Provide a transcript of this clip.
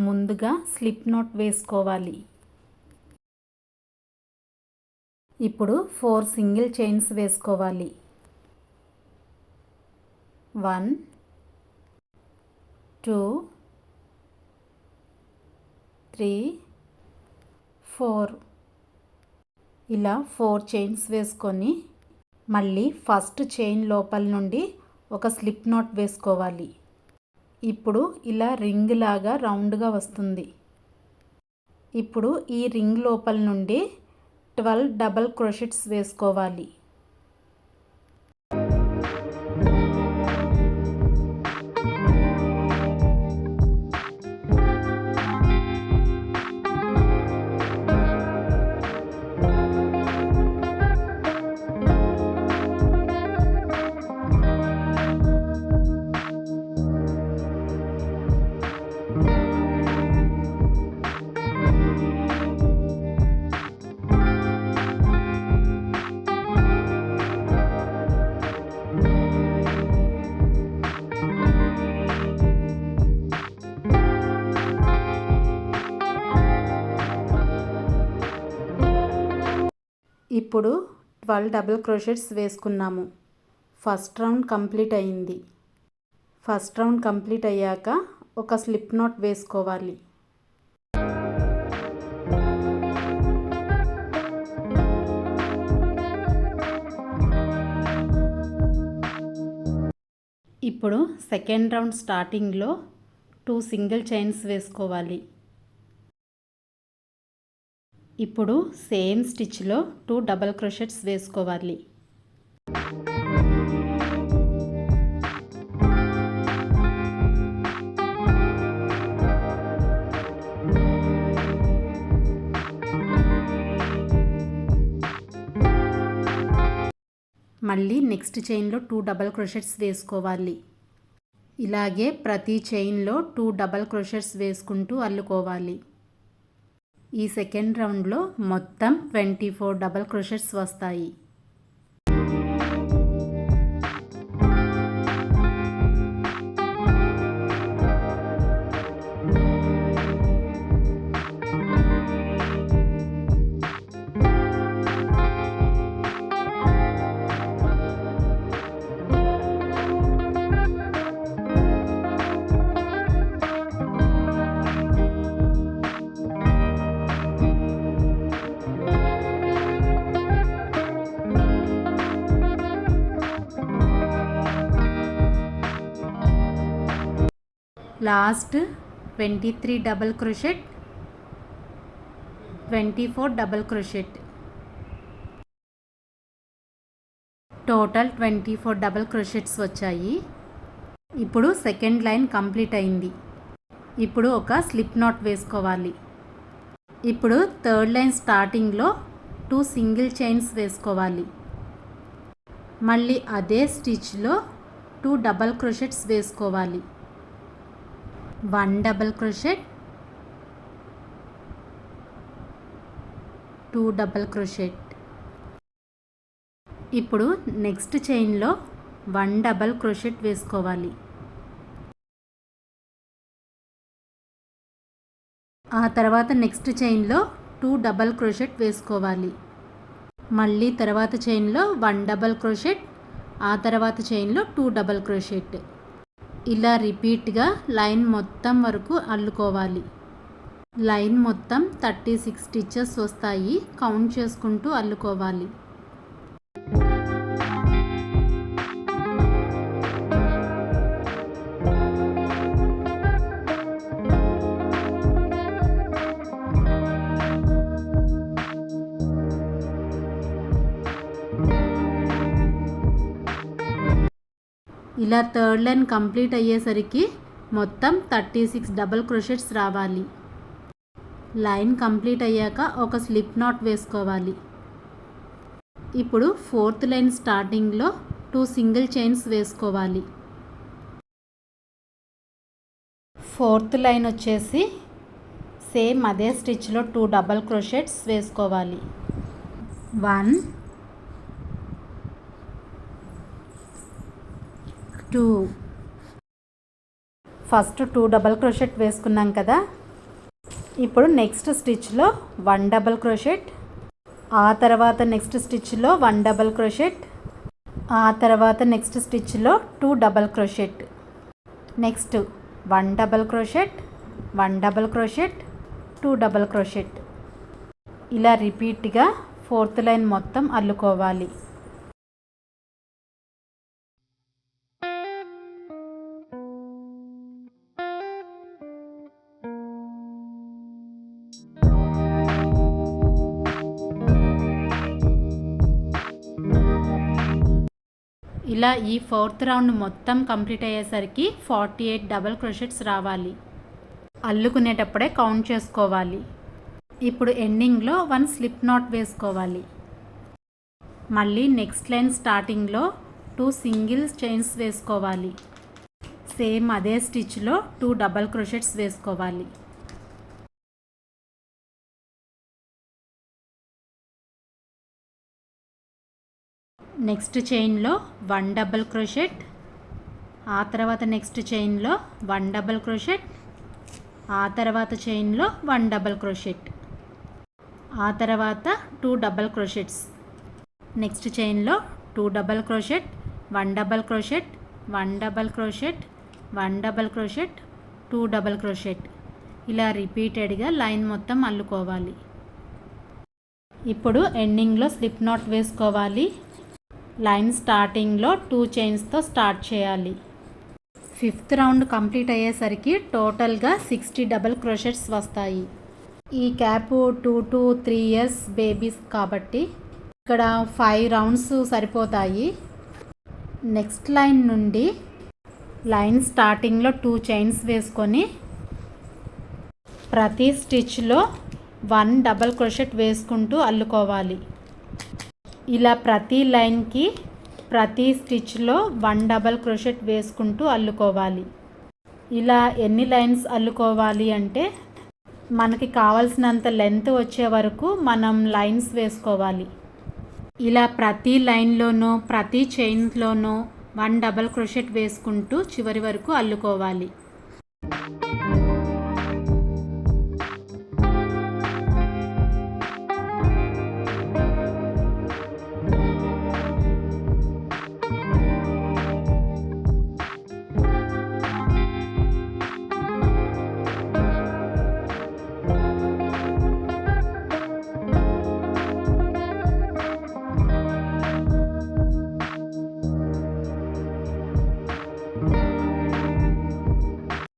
ముందుగా slip not వేసుకోవాలి. ఇప్పుడు 4 సింగిల్ చైన్స్ వేసుకోవాలి. 1 2 3 4 ఇలా 4 చైన్స్ వేసుకొని మళ్ళీ ఫస్ట్ చైన్ లోపల నుండి ఒక స్లిప్ నాట్ వేసుకోవాలి. ఇప్పుడు ఇలా రింగ్ లాగా రౌండ్గా వస్తుంది. ఇప్పుడు ఈ రింగ్ లోపల నుండి 12 డబల్ క్రోషెట్స్ వేసుకోవాలి. ఇప్పుడు 12 డబుల్ క్రోషెట్స్ వేసుకున్నాము. ఫస్ట్ రౌండ్ కంప్లీట్ అయింది. ఫస్ట్ రౌండ్ కంప్లీట్ అయ్యాక ఒక స్లిప్ నాట్ వేసుకోవాలి. ఇప్పుడు సెకండ్ రౌండ్ స్టార్టింగ్లో 2 సింగిల్ చైన్స్ వేసుకోవాలి. ఇప్పుడు సేమ్ స్టిచ్లో 2 డబల్ క్రోషెట్స్ వేసుకోవాలి. మళ్ళీ నెక్స్ట్ చైన్లో 2 డబల్ క్రోషెట్స్ వేసుకోవాలి. ఇలాగే ప్రతి చైన్లో 2 డబల్ క్రోషెట్స్ వేసుకుంటూ అల్లుకోవాలి. ఈ సెకండ్ రౌండ్లో మొత్తం 24 డబల్ క్రోషెట్స్ వస్తాయి. Last 23 double crochet, 24 double crochet, total 24 double crochets వచ్చాయి. ఇప్పుడు సెకండ్ లైన్ కంప్లీట్ అయింది. ఇప్పుడు ఒక స్లిప్ నాట్ వేసుకోవాలి. ఇప్పుడు థర్డ్ లైన్ స్టార్టింగ్లో 2 సింగిల్ చైన్స్ వేసుకోవాలి. మళ్ళీ అదే స్టిచ్లో 2 డబల్ క్రోషెట్స్ వేసుకోవాలి. 1 డబల్ క్రోషెట్, 2 డబల్ క్రోషెట్. ఇప్పుడు నెక్స్ట్ చైన్లో 1 డబల్ క్రోషెట్ వేసుకోవాలి. ఆ తర్వాత నెక్స్ట్ చైన్లో 2 డబల్ క్రోషెట్ వేసుకోవాలి. మళ్ళీ తర్వాత చైన్లో 1 డబల్ క్రోషెట్, ఆ తర్వాత చైన్లో 2 డబల్ క్రోషెట్. ఇలా రిపీట్గా లైన్ మొత్తం వరకు అల్లుకోవాలి. లైన్ మొత్తం 36 స్టిచెస్ వస్తాయి. కౌంట్ చేసుకుంటూ అల్లుకోవాలి. ఇలా థర్డ్ లైన్ కంప్లీట్ అయ్యేసరికి మొత్తం 36 డబల్ క్రోషెట్స్ రావాలి. లైన్ కంప్లీట్ అయ్యాక ఒక స్లిప్ నాట్ వేసుకోవాలి. ఇప్పుడు ఫోర్త్ లైన్ స్టార్టింగ్లో 2 సింగిల్ చైన్స్ వేసుకోవాలి. ఫోర్త్ లైన్ వచ్చేసి సేమ్ అదే స్టిచ్లో 2 డబల్ క్రోషెట్స్ వేసుకోవాలి. 1 2 ఫస్ట్ 2 డబల్ క్రోషెట్ వేసుకున్నాం కదా, ఇప్పుడు నెక్స్ట్ స్టిచ్లో 1 డబల్ క్రోషెట్, ఆ తర్వాత నెక్స్ట్ స్టిచ్లో 1 డబల్ క్రోషెట్, ఆ తర్వాత నెక్స్ట్ స్టిచ్లో 2 double crochet, next 1 double crochet, 1 double crochet, 2 double crochet. ఇలా రిపీట్గా 4th లైన్ మొత్తం అల్లుకోవాలి. ఇలా ఈ 4th రౌండ్ మొత్తం కంప్లీట్ అయ్యేసరికి 48 డబల్ క్రోషెట్స్ రావాలి. అల్లుకునేటప్పుడే కౌంట్ చేసుకోవాలి. ఇప్పుడు ఎండింగ్లో 1 స్లిప్ నాట్ వేసుకోవాలి. మళ్ళీ నెక్స్ట్ లైన్ స్టార్టింగ్లో 2 సింగిల్ చైన్స్ వేసుకోవాలి. సేమ్ అదే స్టిచ్లో 2 డబల్ క్రోషెట్స్ వేసుకోవాలి. నెక్స్ట్ చైన్లో 1 డబల్ క్రోషెట్, ఆ తర్వాత నెక్స్ట్ చైన్లో 1 డబల్ క్రోషెట్, ఆ తర్వాత చైన్లో 1 డబల్ క్రోషెట్, ఆ తర్వాత 2 డబల్ క్రోషెట్స్, నెక్స్ట్ చైన్లో 2 double crochet, 1 double crochet, 1 double crochet, 1 double crochet, 2 double crochet. ఇలా రిపీటెడ్గా లైన్ మొత్తం అల్లుకోవాలి. ఇప్పుడు ఎండింగ్లో స్లిప్ నాట్ వేసుకోవాలి. లైన్ స్టార్టింగ్లో 2 చైన్స్తో స్టార్ట్ చేయాలి. 5th రౌండ్ కంప్లీట్ అయ్యేసరికి టోటల్గా 60 డబల్ క్రోషెట్స్ వస్తాయి. ఈ క్యాప్ 2 to 3 years బేబీస్ కాబట్టి ఇక్కడ 5 రౌండ్స్ సరిపోతాయి. నెక్స్ట్ లైన్ నుండి లైన్ స్టార్టింగ్లో 2 చైన్స్ వేసుకొని ప్రతి స్టిచ్లో 1 డబల్ క్రోషెట్ వేసుకుంటూ అల్లుకోవాలి. ఇలా ప్రతి లైన్కి ప్రతి స్టిచ్లో 1 డబల్ క్రోషెట్ వేసుకుంటూ అల్లుకోవాలి. ఇలా ఎన్ని లైన్స్ అల్లుకోవాలి అంటే మనకి కావాల్సినంత లెంత్ వచ్చే వరకు మనం లైన్స్ వేసుకోవాలి. ఇలా ప్రతి లైన్లోనూ ప్రతి చైన్లోనూ 1 డబల్ క్రోషెట్ వేసుకుంటూ చివరి వరకు అల్లుకోవాలి.